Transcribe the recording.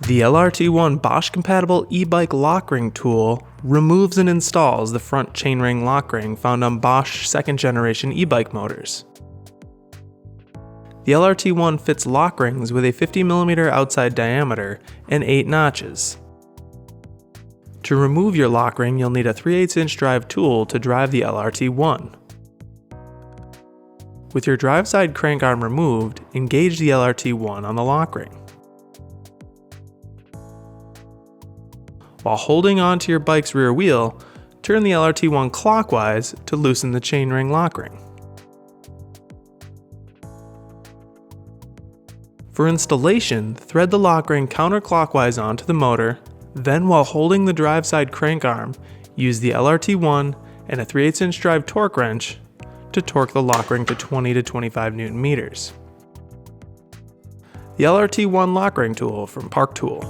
The LRT-1 Bosch-compatible e-bike lockring tool removes and installs the front chainring lockring found on Bosch second-generation e-bike motors. The LRT-1 fits lockrings with a 50mm outside diameter and 8 notches. To remove your lockring, you'll need a 3/8" drive tool to drive the LRT-1. With your drive side crank arm removed, engage the LRT-1 on the lockring. While holding onto your bike's rear wheel, turn the LRT-1 clockwise to loosen the chainring lockring. For installation, thread the lockring counterclockwise onto the motor, then while holding the drive side crank arm, use the LRT-1 and a 3/8" drive torque wrench to torque the lockring to 20 to 25 Nm. The LRT-1 lockring tool from Park Tool.